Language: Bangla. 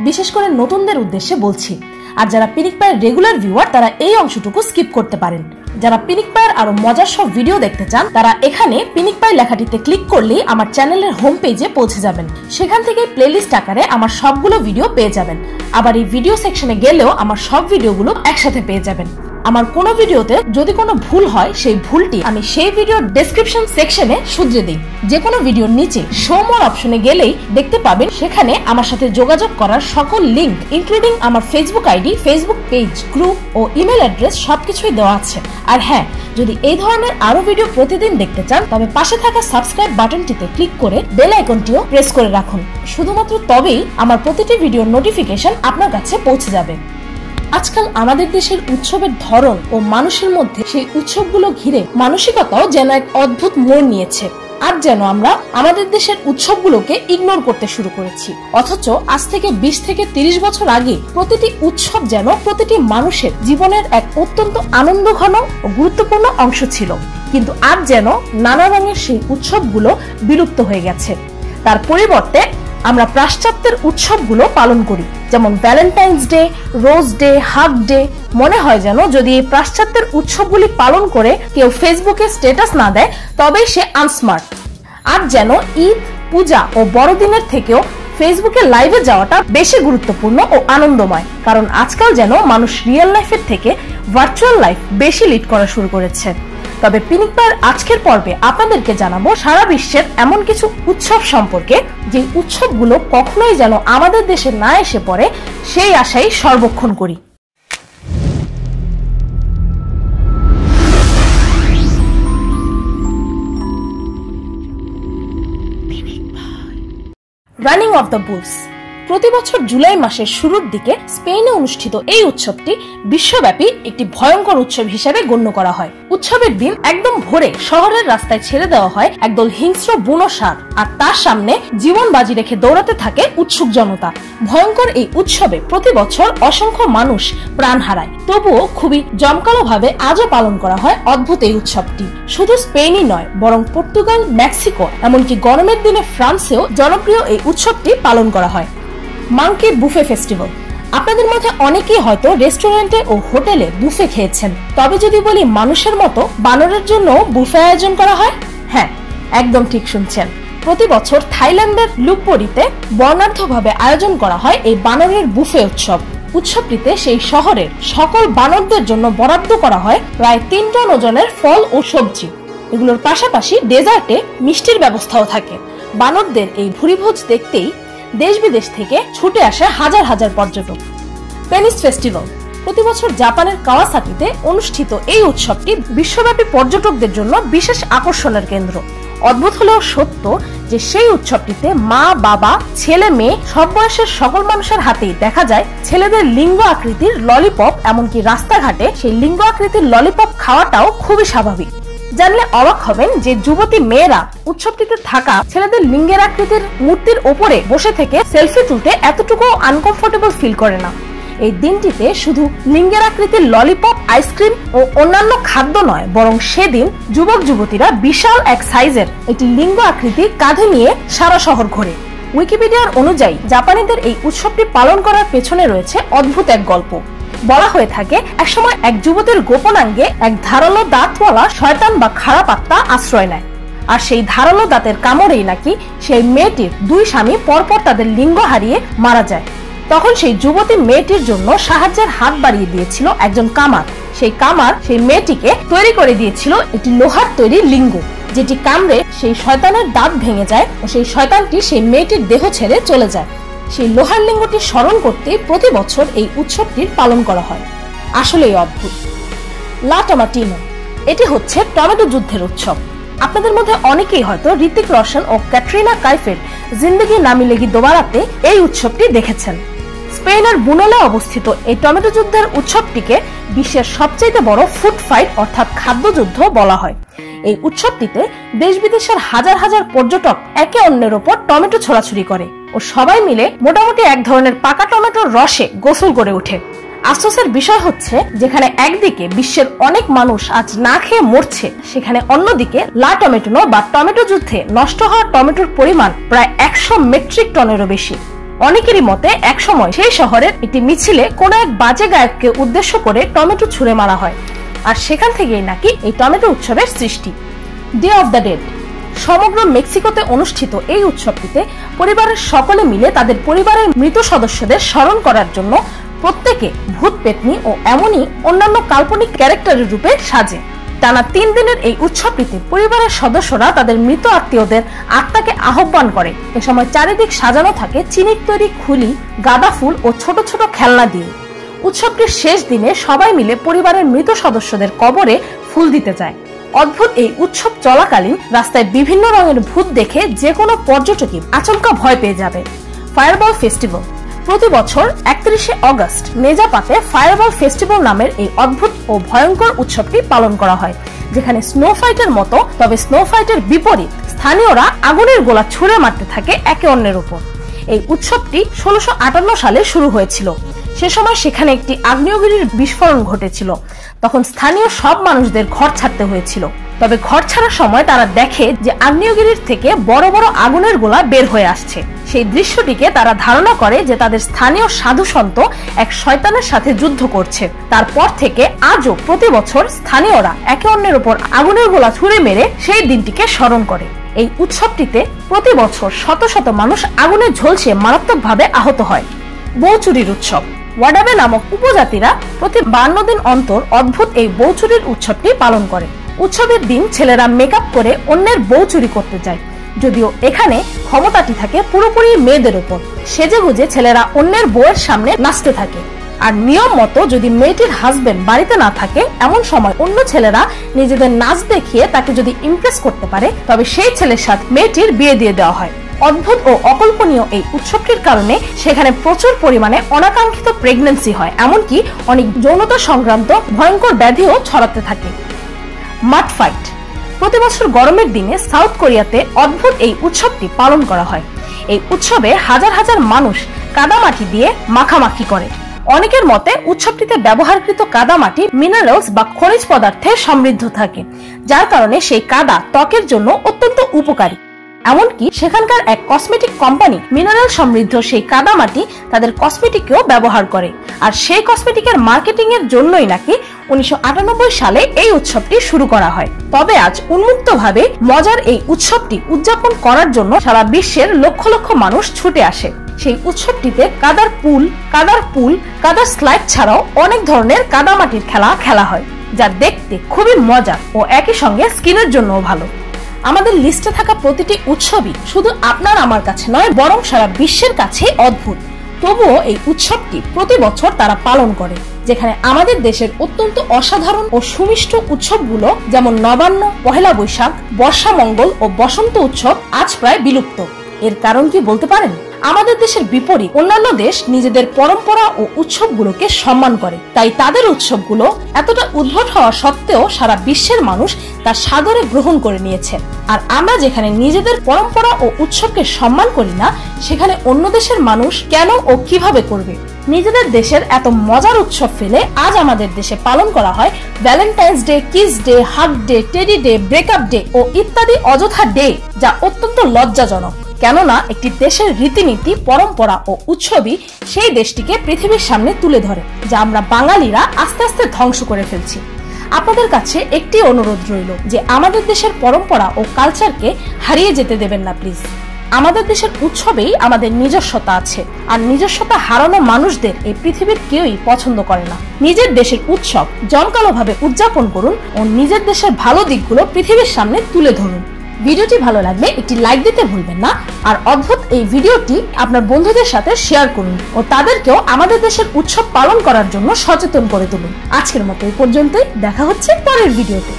বিশেষ করে নতুনদের উদ্দেশ্যে বলছি। আর যারা পিনিক পায়ের রেগুলার ভিউয়ার তারা এই অংশটুকু স্কিপ করতে পারেন। যারা পিনিক পায়ের আরো মজার সব ভিডিও দেখতে চান তারা এখানে পিনিক পাই লেখাটিতে ক্লিক করলেই আমার চ্যানেলের হোম পেজে পৌঁছে যাবেন। সেখান থেকে প্লেলিস্ট আকারে আমার সবগুলো ভিডিও পেয়ে যাবেন। আবার এই ভিডিও সেকশনে গেলেও আমার সব ভিডিওগুলো একসাথে পেয়ে যাবেন। আমার কোনো ভিডিওতে যদি কোনো ভুল হয় সেই ভুলটি আমি সেই ভিডিওর ডেসক্রিপশন সেকশনে শুধরে দিই। যে কোনো ভিডিওর নিচে শো মোর অপশনে গেলেই দেখতে পাবেন সেখানে আমার সাথে যোগাযোগ করার সকল লিংক ইনক্লুডিং আমার Facebook ID, Facebook page, group ও ইমেল অ্যাড্রেস সবকিছুই দেওয়া আছে। আর হ্যাঁ, যদি এই ধরনের আরো ভিডিও প্রতিদিন দেখতে চান তবে পাশে থাকা সাবস্ক্রাইব বাটনটিতে ক্লিক করে বেল আইকনটিও প্রেস করে রাখুন। শুধুমাত্র তবেই আমার প্রতিটি ভিডিওর নোটিফিকেশন আপনার কাছে পৌঁছে যাবে। আজকাল আমাদের দেশের উৎসবের ধরন ও মানুষের মধ্যে সেই উৎসবগুলো ঘিরে মানসিকতাও যেন এক অদ্ভুত মোড় নিয়েছে। আর যেন আমরা আমাদের দেশের উৎসবগুলোকে ইগনোর করতে শুরু করেছি। অথচ আজ থেকে 20 থেকে 30 বছর আগে প্রতিটি উৎসব যেন প্রতিটি মানুষের জীবনের এক অত্যন্ত আনন্দঘন ও গুরুত্বপূর্ণ অংশ ছিল। কিন্তু আজ যেন নানা রঙের সেই উৎসবগুলো বিলুপ্ত হয়ে গেছে। তার পরিবর্তে আমরা পাশ্চাত্যের উৎসবগুলো পালন করি, যেমন Valentine's day, rose day, hug day. মনে হয় যেন যদি এই পাশ্চাত্যের উৎসবগুলি পালন করে কেউ ফেসবুকে স্ট্যাটাস না দেয় তবেই সে আনস্মার্ট। আর যেন ঈদ, পূজা ও বড়দিনের থেকেও ফেসবুকে লাইভে যাওয়াটা বেশি গুরুত্বপূর্ণ ও আনন্দময়। কারণ আজকাল যেন মানুষ রিয়েল লাইফের থেকে ভার্চুয়াল লাইফ বেশি লিড করা শুরু করেছে। তবে পিনিক পায়ের আজকের পর্বে আপনাদেরকে জানাবো সারা বিশ্বের এমন কিছু উৎসব সম্পর্কে যে উৎসবগুলো কখনোই যেন আমাদের দেশে না এসে পড়ে সেই আশাই সর্বক্ষণ করি। Running of the bull's. প্রতি বছর জুলাই মাসের শুরুর দিকে স্পেনে অনুষ্ঠিত এই উৎসবটি বিশ্বব্যাপী একটি ভয়ঙ্কর উৎসব হিসেবে গণ্য করা হয়। উৎসবের দিন একদম ভোরে শহরের রাস্তায় ছেড়ে দেওয়া হয় একদল হিংস্র বুনো ষাঁড়, আর তার সামনে জীবন বাজি রেখে দৌড়াতে থাকে উৎসুক জনতা। ভয়ঙ্কর এই উৎসবে প্রতি বছর অসংখ্য মানুষ প্রাণ হারায়। তবুও খুবই জমকালো ভাবে আজও পালন করা হয় অদ্ভুত এই উৎসবটি। শুধু স্পেনই নয়, বরং পর্তুগাল, মেক্সিকো, এমনকি গরমের দিনে ফ্রান্সেও জনপ্রিয় এই উৎসবটি পালন করা হয়। Monkey buffet festival. আপনাদের মধ্যে অনেকেই হয়তো রেস্টুরেন্টে ও হোটেলে বুফে খেয়েছেন। তবে যদি বলি মানুষের মতো বানরের জন্য বুফে আয়োজন করা হয়, হ্যাঁ, একদম ঠিক শুনছেন। প্রতি বছর থাইল্যান্ডের লুপবরিতে বর্ণাঢ্যভাবে আয়োজন করা হয় এই বানরের বুফে উৎসব। উৎসবটিতে সেই শহরের সকল বানরদের জন্য বরাদ্দ করা হয় প্রায় 3 টন ওজনের ফল ও সবজি। এগুলোর পাশাপাশি ডেজার্টে মিষ্টির ব্যবস্থাও থাকে। বানরদের এই ভুরিভোজ দেখতেই দেশ বিদেশ থেকে ছুটে আসে হাজার হাজার পর্যটক। Penis festival. প্রতি বছর জাপানের কাওয়াসাকিতে অনুষ্ঠিত এই উৎসবটি বিশ্বব্যাপী পর্যটকদের জন্য বিশেষ আকর্ষণের কেন্দ্র। অদ্ভুত হলেও সত্য যে সেই উৎসবটিতে মা, বাবা, ছেলে, মেয়ে সব বয়সের সকল মানুষের হাতেই দেখা যায় ছেলেদের লিঙ্গ আকৃতির ললিপপ। এমনকি রাস্তাঘাটে সেই লিঙ্গ আকৃতির ললিপপ খাওয়াটাও খুবই স্বাভাবিক। জানলে অবাক হবেন যে যুবতী মেয়েরা উৎসবটিতে থাকা ছেলেদের লিঙ্গের আকৃতির মূর্তির ওপরে বসে থেকে সেলফি তুলতে এতটুকু আনকমফোর্টেবল ফিল করে না। এই দিনটিতে শুধু লিঙ্গের আকৃতির ললিপপ, আইসক্রিম ও অন্যান্য খাদ্য নয়, বরং সেদিন যুবক যুবতীরা বিশাল এক সাইজের একটি লিঙ্গ আকৃতি কাঁধে নিয়ে সারা শহর ঘোরে। উইকিপিডিয়ার অনুযায়ী জাপানিদের এই উৎসবটি পালন করার পেছনে রয়েছে অদ্ভুত এক গল্প। বলা হয়ে থাকে একসময় এক যুবতীর গোপনাঙ্গে এক ধারালো দাঁতওয়ালা শয়তান বা খারাপ আত্মা আশ্রয় নেয়। আর সেই ধারালো দাঁতের কামড়েই নাকি সেই মেয়েটির 2 স্বামী পরপর তাদের লিঙ্গ হারিয়ে মারা যায়। তখন সেই যুবতী মেয়েটির জন্য সাহায্যের হাত বাড়িয়ে দিয়েছিল একজন কামার। সেই কামার সেই মেয়েটিকে তৈরি করে দিয়েছিল একটি লোহার তৈরি লিঙ্গ, যেটি কামড়ে সেই শয়তানের দাঁত ভেঙে যায় ও সেই শয়তানটি সেই মেয়েটির দেহ ছেড়ে চলে যায়। সেই লোহার লিঙ্গটি স্মরণ করতে প্রতি বছর এই উৎসবটির পালন করা হয়। আসলেই অদ্ভুত। লা টমাটিনো। এটি হচ্ছে টমেটো যুদ্ধের উৎসব। আপনাদের মধ্যে অনেকেই হয়তো ঋতিক রোশন ও ক্যাটরিনা কাইফের জিন্দেগি না মিলেগি দোবারাতে এই উৎসবটি দেখেছেন। স্পেনের বুনোলে অবস্থিত এই টমেটো যুদ্ধের উৎসবটিকে বিশ্বের সবচেয়ে বড় ফুড ফাইট অর্থাৎ খাদ্যযুদ্ধ বলা হয়। এই উৎসবটিতে দেশ বিদেশের হাজার হাজার পর্যটক একে অন্যের ওপর টমেটো ছোড়াছুড়ি করে ও সবাই মিলে মোটামুটি এক ধরনের পাকা টমেটোর রসে গোসল করে ওঠে। আফসোসের বিষয় হচ্ছে যেখানে একদিকে বিশ্বের অনেক মানুষ আজ না খেয়ে মরছে, সেখানে অন্যদিকে লা টমেটিনো বা টমেটো যুদ্ধে নষ্ট হওয়া টমেটোর পরিমাণ প্রায় 100 মেট্রিক টনেরও বেশি। অনেকেরই মতে একসময় সেই শহরের একটি মিছিলে কোন এক বাজে গায়ককে উদ্দেশ্য করে টমেটো ছুঁড়ে মারা হয়, আর সেখান থেকেই নাকি এই টমেটো উৎসবের সৃষ্টি। Day of the dead. সমগ্র মেক্সিকোতে অনুষ্ঠিত এই উৎসবটিতে পরিবারের সকলে মিলে তাদের পরিবারের মৃত সদস্যদের স্মরণ করার জন্য প্রত্যেকে ভূত পেতনি ও এমনই অন্যান্য কাল্পনিক ক্যারেক্টারের রূপে সাজে। টানা 3 দিনের এই উৎসবটিতে পরিবারের সদস্যরা তাদের মৃত আত্মীয়দের আত্মাকে আহ্বান করে। এ সময় চারিদিক সাজানো থাকে চিনির তৈরি খুলি, গাঁদা ফুল ও ছোট ছোট খেলনা দিয়ে। উৎসবটির শেষ দিনে সবাই মিলে পরিবারের মৃত সদস্যদের কবরে ফুল দিতে যায়। অদ্ভুত এই উৎসব চলাকালীন রাস্তায় বিভিন্ন রঙের ভূত দেখে যে কোনো পর্যটকই আচমকা ভয় পেয়ে যাবে। Fireball festival. প্রতি বছর 31শে অগস্ট নেজাপাতে ফায়ারবল ফেস্টিভ্যাল নামের এই অদ্ভুত ও ভয়ঙ্কর উৎসবটি পালন করা হয়, যেখানে স্নো ফাইটের মতো, তবে স্নো ফাইটের বিপরীত স্থানীয়রা আগুনের গোলা ছুঁড়ে মারতে থাকে একে অন্যের উপর। এই উৎসবটি 1658 সালে শুরু হয়েছিল। সে সময় সেখানে একটি আগ্নেয়গিরির বিস্ফোরণ ঘটেছিল। তখন স্থানীয় সব মানুষদের ঘর ছাড়তে হয়েছিল। তবে ঘর ছাড়ার সময় তারা দেখে যে আগ্নেয়গিরির থেকে বড় বড় আগুনের গোলা বের হয়ে আসছে। সেই দৃশ্যটিকে তারা ধারণা করে যে তাদের স্থানীয় সাধু সন্ত এক শয়তানের সাথে যুদ্ধ করছে। তারপর থেকে আজও প্রতি বছর স্থানীয়রা একে অন্যের উপর আগুনের গোলা ছুঁড়ে মেরে সেই দিনটিকে স্মরণ করে। এই উৎসবটিতে প্রতি বছর শত শত মানুষ আগুনে ঝলসে মারাত্মকভাবে আহত হয়। বউচুরির উৎসব। ওয়াডাবে নামক উপজাতিরা প্রতি 52 দিন অন্তর অদ্ভুত এই বউচুরির উৎসবটি পালন করে। উৎসবের দিন ছেলেরা মেকআপ করে অন্যের বউ চুরি করতে যায়, যদিও এখানে ক্ষমতাটি থাকে পুরোপুরি মেয়েদের উপর। সেজেগুজে ছেলেরা অন্যের বউয়ের সামনে নাচতে থাকে, আর নিয়ম মতো যদি মেয়েটির হাজবেন্ড বাড়িতে না থাকে এমন সময় অন্য ছেলেরা নিজেদের নাচ দেখিয়ে তাকে যদি ইমপ্রেস করতে পারে তবে সেই ছেলের সাথে মেয়েটির বিয়ে দিয়ে দেওয়া হয়। অদ্ভুত ও অকল্পনীয় এই উৎসবটির কারণে সেখানে প্রচুর পরিমাণে অনাকাঙ্ক্ষিত প্রেগন্যান্সি হয়, এমনকি অনেক যৌনতা সংক্রান্ত ভয়ঙ্কর ব্যাধিও ছড়াতে থাকে। মাড ফাইট। প্রতি বছর গরমের দিনে সাউথ কোরিয়াতে অদ্ভুত এই উৎসবটি পালন করা হয়। এই উৎসবে হাজার হাজার মানুষ কাদামাটি দিয়ে মাখামাখি করে। অনেকের মতে উৎসবটিতে ব্যবহারকৃত কাদামাটি মিনারেলস বা খনিজ পদার্থে সমৃদ্ধ থাকে, যার কারণে সেই কাদা ত্বকের জন্য অত্যন্ত উপকারী। এমনকি সেখানকার এক কসমেটিক কোম্পানি মিনারেল সমৃদ্ধ সেই কাদামাটি তাদের কসমেটিকেও ব্যবহার করে, আর সেই কসমেটিকের মার্কেটিং এর জন্যই নাকি 1998 সালে এই উৎসবটি শুরু করা হয়। তবে আজ উন্মুক্তভাবে মজার এই উৎসবটি উদযাপন করার জন্য সারা বিশ্বের লক্ষ লক্ষ মানুষ ছুটে আসে। সেই উৎসবটিতে কাদার পুল, কাদার স্লাইড ছাড়াও অনেক ধরনের কাদামাটির খেলা হয়, যা দেখতে খুবই মজার ও একই সঙ্গে স্কিনের জন্যও ভালো। আমাদের লিস্টে থাকা প্রতিটি উৎসবই শুধু আপনার আমার কাছে নয়, বরং সারা বিশ্বের কাছে অদ্ভুত। তবুও এই উৎসবটি প্রতি বছর তারা পালন করে, যেখানে আমাদের দেশের অত্যন্ত অসাধারণ ও সুমিষ্ট উৎসবগুলো যেমন নবান্ন, পহেলা বৈশাখ, বর্ষা মঙ্গল ও বসন্ত উৎসব আজ প্রায় বিলুপ্ত। এর কারণ কি বলতে পারেন? আমাদের দেশের বিপরীত অন্যান্য দেশ নিজেদের পরম্পরা ও উৎসবগুলোকে সম্মান করে, তাই তাদের উৎসবগুলো এতটা উদ্ভট হওয়া সত্ত্বেও সারা বিশ্বের মানুষ তা সাদরে গ্রহণ করে নিয়েছে। আর আমরা যেখানে নিজেদের পরম্পরা ও উৎসবকে সম্মান করি না, সেখানে অন্য দেশের মানুষ কেন ও কিভাবে করবে? নিজেদের দেশের এত মজার উৎসব ফেলে আজ আমাদের দেশে পালন করা হয় Valentine's Day, kiss day, hug day, teddy day, breakup day ও ইত্যাদি অযথা ডে, যা অত্যন্ত লজ্জাজনক। কেননা একটি দেশের রীতিনীতি, পরম্পরা ও উৎসবই সেই দেশটিকে পৃথিবীর সামনে তুলে ধরে, যা আমরা বাঙালিরা আস্তে আস্তে ধ্বংস করে ফেলছি। আপনাদের কাছে একটি অনুরোধ রইল যে আমাদের দেশের পরম্পরা ও কালচারকে হারিয়ে যেতে দেবেন না প্লিজ। আমাদের দেশের উৎসবেই আমাদের নিজস্বতা আছে, আর নিজস্বতা হারানো মানুষদের এই পৃথিবীর কেউই পছন্দ করে না। নিজের দেশের উৎসব জমকালোভাবে উদযাপন করুন ও নিজের দেশের ভালো দিকগুলো পৃথিবীর সামনে তুলে ধরুন। ভিডিওটি ভালো লাগলে একটি লাইক দিতে ভুলবেন না, আর অদ্ভুত এই ভিডিওটি আপনার বন্ধুদের সাথে শেয়ার করুন ও তাদেরকেও আমাদের দেশের উৎসব পালন করার জন্য সচেতন করে তুলুন। আজকের মতো এই পর্যন্তই, দেখা হচ্ছে পরের ভিডিওতে।